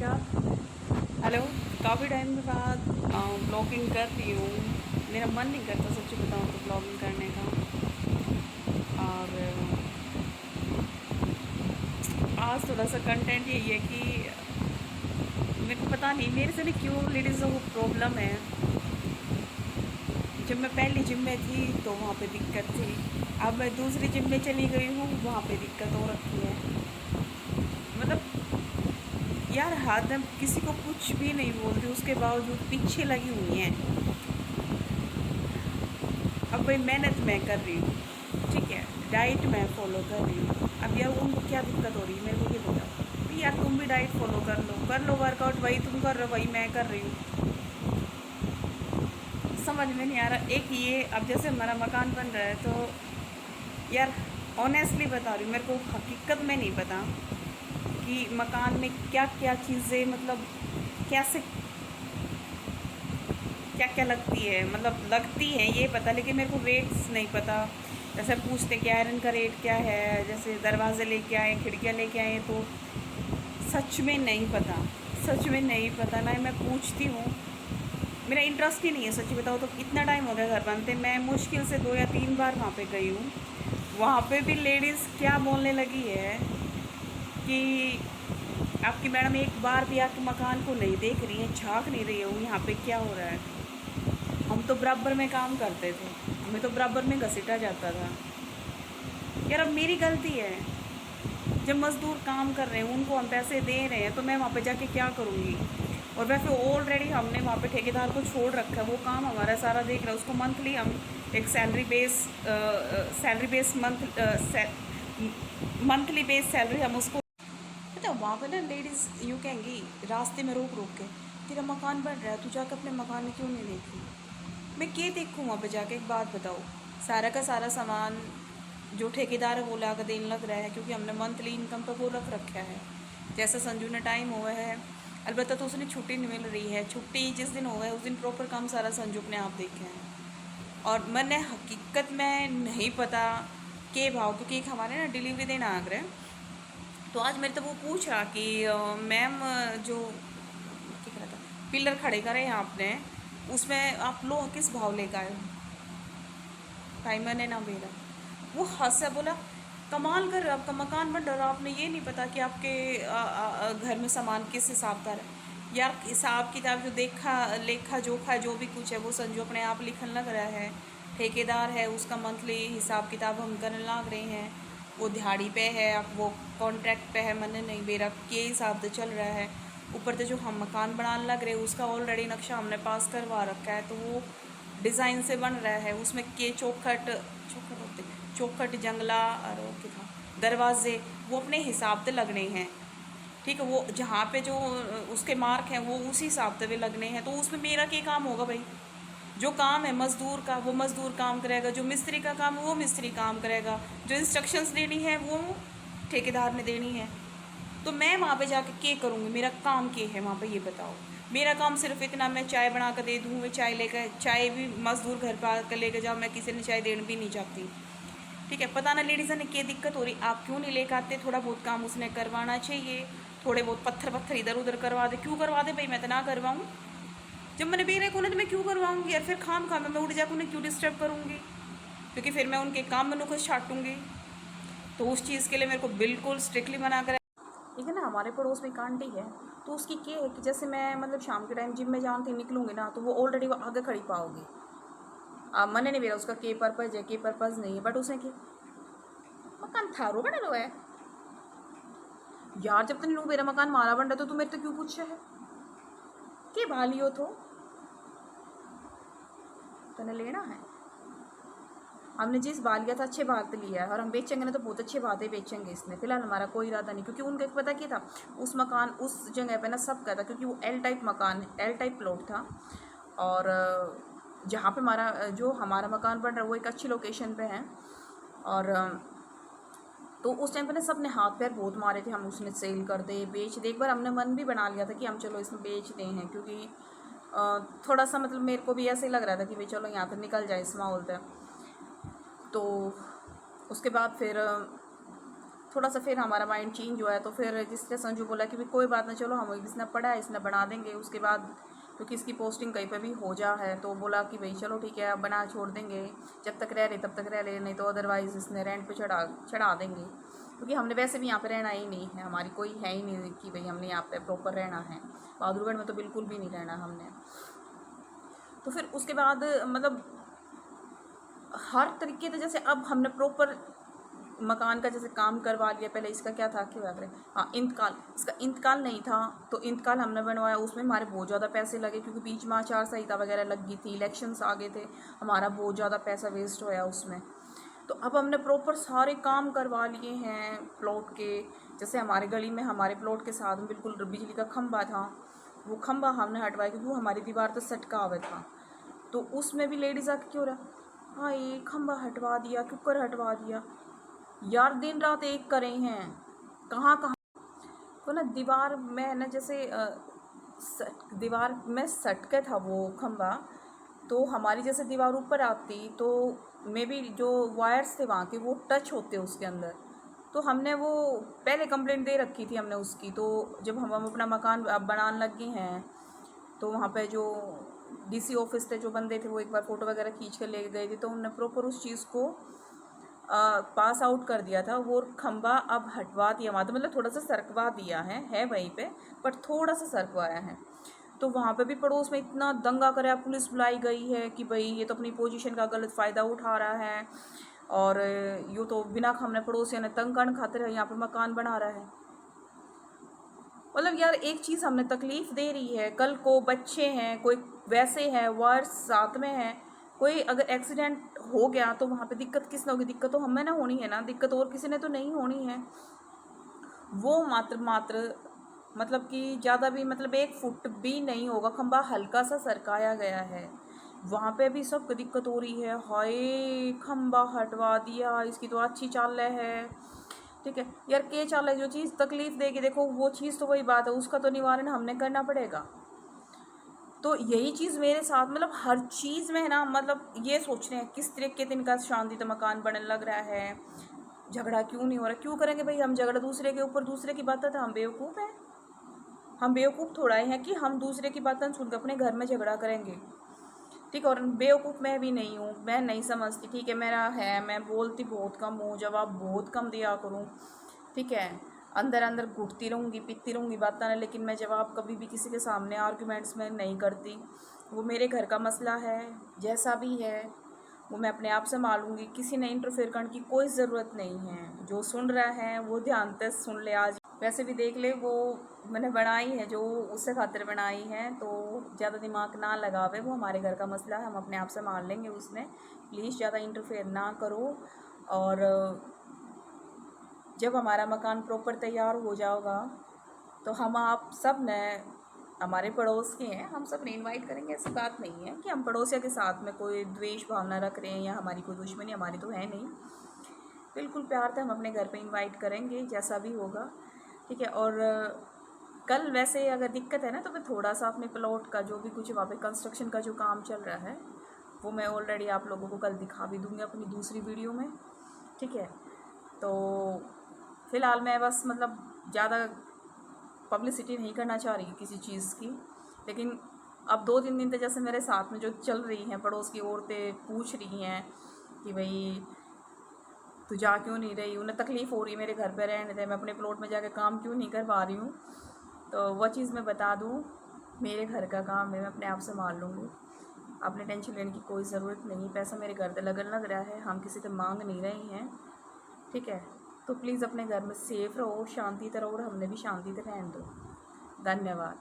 क्या? हेलो। काफ़ी टाइम के बाद ब्लॉगिंग कर रही हूँ। मेरा मन नहीं करता सच्ची बताऊँ तो ब्लॉगिंग करने का। और आज थोड़ा सा कंटेंट यही है कि मेरे को पता नहीं मेरे से नहीं क्यों लेडीज़ों को प्रॉब्लम है। जब मैं पहली जिम में थी तो वहाँ पे दिक्कत थी। अब मैं दूसरी जिम में चली गई हूँ, वहाँ पे दिक्कत हो रखी है। मतलब यार हाथ में किसी को कुछ भी नहीं बोलती, उसके बावजूद पीछे लगी हुई हैं। अब भाई मेहनत मैं कर रही हूँ, ठीक है, डाइट मैं फॉलो कर रही हूँ। अब यार उनको क्या दिक्कत हो रही है मेरे को ये बताओ कि यार तुम भी डाइट फॉलो कर लो वर्कआउट, वही तुम कर रहे हो वही मैं कर रही हूँ। समझ में नहीं आ रहा। एक ये अब जैसे हमारा मकान बन रहा है तो यार ऑनेस्टली बता रही हूँ, मेरे को हकीकत में नहीं पता कि मकान में क्या क्या चीज़ें मतलब कैसे क्या क्या लगती है, मतलब लगती है ये पता, लेकिन मेरे को रेट्स नहीं पता। जैसे पूछते कि आयरन का रेट क्या है, जैसे दरवाजे लेके आए खिड़कियाँ लेके आए, तो सच में नहीं पता। सच में नहीं पता ना, मैं पूछती हूँ, मेरा इंटरेस्ट ही नहीं है सच्ची बताओ तो। इतना टाइम हो गया घर बनते, मैं मुश्किल से 2 या 3 बार वहाँ पे गई हूँ। वहाँ पे भी लेडीज़ क्या बोलने लगी है कि आपकी मैडम एक बार भी आपके मकान को नहीं देख रही है, झांक नहीं रही है यहाँ पे क्या हो रहा है। हम तो बराबर में काम करते थे, हमें तो बराबर में घसीटा जाता था। यार अब मेरी गलती है, जब मज़दूर काम कर रहे हैं उनको हम पैसे दे रहे हैं तो मैं वहाँ पे जाके क्या करूँगी। और वैसे ऑलरेडी हमने वहाँ पे ठेकेदार को छोड़ रखा है, वो काम हमारा सारा देख रहा है। उसको मंथली हम एक salary base monthly base salary हम उसको। पता है वहाँ पे ना लेडीज़ यूँ कहेंगी रास्ते में रोक रोक के, तेरा मकान बन रहा है तू जाकर अपने मकान में क्यों नहीं देख रही। मैं क्या देखूँ वहाँ पे जाके, एक बात बताओ। सारा का सारा सामान जो ठेकेदार है वो ला कर देने लग रहा है, क्योंकि हमने मंथली इनकम पे वो रख रखा है। जैसा संजू ने टाइम हुआ है, अलबत्ता तो उसने छुट्टी नहीं मिल रही है, छुट्टी जिस दिन हुआ है उस दिन प्रॉपर काम सारा संजू अपने आप देखे हैं। और मैंने हकीकत में नहीं पता के भाव, क्योंकि एक हमारे ना डिलीवरी देना आ गए, तो आज मेरे तो वो पूछ रहा कि मैम जो क्या कह रहा था पिलर खड़े करे हैं आपने, उसमें आप लोग किस भाव लेकर आए हो। भाई मैंने ना मेरा वो हंसा, बोला कमाल कर रहे हो, आपका मकान बन रहा है आपने ये नहीं पता कि आपके घर में सामान किस हिसाब का है। यार हिसाब किताब जो देखा लेखा जोखा जो भी कुछ है वो संजू अपने आप लिखने लग रहा है। ठेकेदार है उसका मंथली हिसाब किताब हम करने लग रहे हैं। वो दिहाड़ी पे है, अब वो कॉन्ट्रैक्ट पे है, मैंने नहीं मेरा के हिसाब से चल रहा है। ऊपर से जो हम मकान बनाने लग रहे हैं उसका ऑलरेडी नक्शा हमने पास करवा रखा है, तो वो डिज़ाइन से बन रहा है। उसमें के चौखट चौखट होते चौखट जंगला और वो क्या था दरवाजे, वो अपने हिसाब से लगने हैं। ठीक है, वो जहाँ पे जो उसके मार्क हैं वो उसी हिसाब से वे लगने हैं, तो उसमें मेरा क्या काम होगा भाई। जो काम है मज़दूर का वो मज़दूर काम करेगा, जो मिस्त्री का काम है वो मिस्त्री काम करेगा, जो इंस्ट्रक्शंस देनी है वो ठेकेदार ने देनी है। तो मैं वहाँ पे जाके क्या करूँगी, मेरा काम क्या है वहाँ पे ये बताओ। मेरा काम सिर्फ इतना, मैं चाय बना कर दे दूँ, मैं चाय लेकर, चाय भी मज़दूर घर पर आकर लेकर जाओ, मैं किसी ने चाय देने भी नहीं चाहती। ठीक है, पता ना लेडीज़ ने क्या दिक्कत हो रही, आप क्यों नहीं लेकर आते। थोड़ा बहुत काम उसने करवाना चाहिए, थोड़े बहुत पत्थर पत्थर इधर उधर करवा दे, क्यों करवा दे भाई, मैं तो ना करवाऊँ। जब मैंने बेरे को ना तो मैं क्यों करवाऊँगी यार, फिर खाम खाम मैं उठ जाकर उन्हें क्यों डिस्टर्ब करूँगी, क्योंकि फिर मैं उनके काम में नुकस छाटूँगी। तो उस चीज़ के लिए मेरे को बिल्कुल स्ट्रिक्टली मना करें। ठीक है ना, हमारे पड़ोस में एक आंटी है, तो उसकी क्या है कि जैसे मैं मतलब शाम के टाइम जिम में जानती निकलूँगी ना, तो वो ऑलरेडी वो आगे खड़ी पाओगी। मैंने नहीं मेरा उसका के पर्पज़ है के पर्पज़ नहीं है, बट उसने कि मकान थारो बना लो है यार, जब तक लूँ मेरा मकान मारा बन रहा तो तू मेरे तो क्यों पूछ है के भालियो तो तने लेना है। हमने जिस भाग लिया था अच्छे भाग तो लिया है, और हम बेचेंगे ना तो बहुत अच्छे भाव बेचेंगे इसमें। फिलहाल हमारा कोई इरादा नहीं, क्योंकि उनका एक पता क्या था, उस मकान उस जगह पे ना सब का था, क्योंकि वो एल टाइप मकान एल टाइप प्लॉट था। और जहाँ पे हमारा जो हमारा मकान बन रहा है वो एक अच्छी लोकेशन पे है। और तो उस टाइम पे ना सब ने हाथ पैर बहुत मारे थे, हम उसमें सेल कर दे बेच दे। एक बार हमने मन भी बना लिया था कि हम चलो इसमें बेच दें हैं, क्योंकि थोड़ा सा मतलब मेरे को भी ऐसे ही लग रहा था कि भाई चलो यहाँ पर निकल जाए इस माहौल से। तो उसके बाद फिर थोड़ा सा फिर हमारा माइंड चेंज हुआ है। तो फिर जिस तरह संजू बोला कि भाई कोई बात ना, चलो हम इसने पढ़ा है, इसने बना देंगे उसके बाद, क्योंकि इसकी पोस्टिंग कहीं पे भी हो जा है। तो बोला कि भाई चलो ठीक है, अब बना छोड़ देंगे, जब तक रह रहे तब तक रह रहे, नहीं तो अदरवाइज़ इसने रेंट पे चढ़ा देंगे। क्योंकि हमने वैसे भी यहाँ पे रहना ही नहीं है, हमारी कोई है ही नहीं कि भाई हमने यहाँ पे प्रॉपर रहना है। बहादुरगढ़ में तो बिल्कुल भी नहीं रहना हमने। तो फिर उसके बाद मतलब हर तरीके से, जैसे अब हमने प्रॉपर मकान का जैसे काम करवा लिया। पहले इसका क्या था, क्यों याद रहे, हाँ इंतकाल, इसका इंतकाल नहीं था तो इंतकाल हमने बनवाया। उसमें हमारे बहुत ज़्यादा पैसे लगे, क्योंकि बीच में आचार संहिता वगैरह लग गई थी, इलेक्शंस आ गए थे, हमारा बहुत ज़्यादा पैसा वेस्ट होया उसमें। तो अब हमने प्रॉपर सारे काम करवा लिए हैं प्लॉट के। जैसे हमारे गली में हमारे प्लॉट के साथ में बिल्कुल बिजली का खंभा था, वो खंभा हमने हटवाया, क्योंकि वो हमारी दीवार तो सटका हुआ था। तो उसमें भी लेडीज़ आके क्यों रहा, हाँ ये खंभा हटवा दिया, कुकर हटवा दिया। यार दिन रात एक करे हैं, कहाँ कहाँ। तो ना दीवार में ना जैसे दीवार में सटके था वो खंभा, तो हमारी जैसे दीवार ऊपर आती तो मे बी जो वायर्स थे वहाँ के वो टच होते उसके अंदर। तो हमने वो पहले कंप्लेंट दे रखी थी हमने उसकी। तो जब हम अपना मकान अब बनाने लगे हैं, तो वहाँ पे जो डीसी ऑफिस थे, जो बंदे थे, वो एक बार फ़ोटो वगैरह खींच कर ले गए थे। तो उन्होंने प्रॉपर उस चीज़ को पास आउट कर दिया था। वो खंबा अब हटवा दिया वहाँ, तो मतलब थोड़ा सा सरकवा दिया है वहीं पे, पर थोड़ा सा सरकवाया है। तो वहाँ पे भी पड़ोस में इतना दंगा कराया, पुलिस बुलाई गई है कि भाई ये तो अपनी पोजीशन का गलत फ़ायदा उठा रहा है, और यूँ तो बिना हमने पड़ोसियों ने तंग करने खातिर यहाँ पर मकान बना रहा है। मतलब यार एक चीज़ हमने तकलीफ़ दे रही है, कल को बच्चे हैं, कोई वैसे है, वर्ष साथ में है, कोई अगर एक्सीडेंट हो गया तो वहाँ पे दिक्कत किसने होगी, दिक्कत तो हमें ना होनी है ना, दिक्कत और किसी ने तो नहीं होनी है। वो मात्र मतलब कि ज़्यादा भी, मतलब 1 फुट भी नहीं होगा, खंबा हल्का सा सरकाया गया है, वहाँ पे भी सबको दिक्कत हो रही है। हाय खंबा हटवा दिया, इसकी तो अच्छी चाल है। ठीक है यार, के चाल है, जो चीज़ तकलीफ़ देगी देखो वो चीज़ तो वही बात है, उसका तो निवारण हमने करना पड़ेगा। तो यही चीज़ मेरे साथ, मतलब हर चीज़ में है ना, मतलब ये सोच रहे हैं किस तरीके से इनका शांति तो मकान बनने लग रहा है, झगड़ा क्यों नहीं हो रहा, क्यों करेंगे भाई हम झगड़ा दूसरे के ऊपर, दूसरे की बात है, हम बेवकूफ़ हैं, हम बेवकूफ़ थोड़ा ही हैं कि हम दूसरे की बातें सुनकर अपने घर में झगड़ा करेंगे। ठीक है, और बेवकूफ़ मैं भी नहीं हूँ, मैं नहीं समझती, ठीक है, मेरा है, मैं बोलती बहुत कम हूँ, जवाब बहुत कम दिया करूँ, ठीक है, अंदर अंदर घुटती रहूँगी, पीती रहूँगी बातें ना, लेकिन मैं जवाब कभी भी किसी के सामने आर्गूमेंट्स में नहीं करती। वो मेरे घर का मसला है, जैसा भी है वो मैं अपने आप संभालूंगी, किसी ने इंटरफेयर करने की कोई ज़रूरत नहीं है। जो सुन रहा है वो ध्यान से सुन ले, आज वैसे भी देख ले, वो मैंने बनाई है जो उससे खातिर बनाई है, तो ज़्यादा दिमाग ना लगावे, वो हमारे घर का मसला है, हम अपने आप संभाल लेंगे उसमें, प्लीज़ ज़्यादा इंटरफेयर ना करो। और जब हमारा मकान प्रॉपर तैयार हो जाएगा तो हम आप सब ने, हमारे पड़ोस के हैं, हम सब ने इनवाइट करेंगे। ऐसी बात नहीं है कि हम पड़ोसियों के साथ में कोई द्वेष भावना रख रहे हैं या हमारी कोई दुश्मनी, हमारी तो है नहीं, बिल्कुल प्यार से हम अपने घर पे इनवाइट करेंगे जैसा भी होगा। ठीक है, और कल वैसे अगर दिक्कत है ना, तो मैं थोड़ा सा अपने प्लॉट का जो भी कुछ वहाँ पे कंस्ट्रक्शन का जो काम चल रहा है वो मैं ऑलरेडी आप लोगों को कल दिखा भी दूँगी अपनी दूसरी वीडियो में। ठीक है, तो फ़िलहाल मैं बस मतलब ज़्यादा पब्लिसिटी नहीं करना चाह रही किसी चीज़ की, लेकिन अब 2-3 दिन तक जैसे मेरे साथ में जो चल रही हैं, पड़ोस की औरतें पूछ रही हैं कि भाई तू जा क्यों नहीं रही, उन्हें तकलीफ़ हो रही है मेरे घर पे रहने दे, मैं अपने प्लॉट में जाकर काम क्यों नहीं कर पा रही हूँ। तो वह चीज़ मैं बता दूँ, मेरे घर का काम है, मैं अपने आप संभाल लूँगी, आपने टेंशन लेने की कोई ज़रूरत नहीं। पैसा मेरे घर पे लगन लग रहा है, हम किसी से मांग नहीं रहे हैं। ठीक है, तो प्लीज़ अपने घर में सेफ़ रहो, शांति से रहो, और हमने भी शांति से रहने दो। धन्यवाद।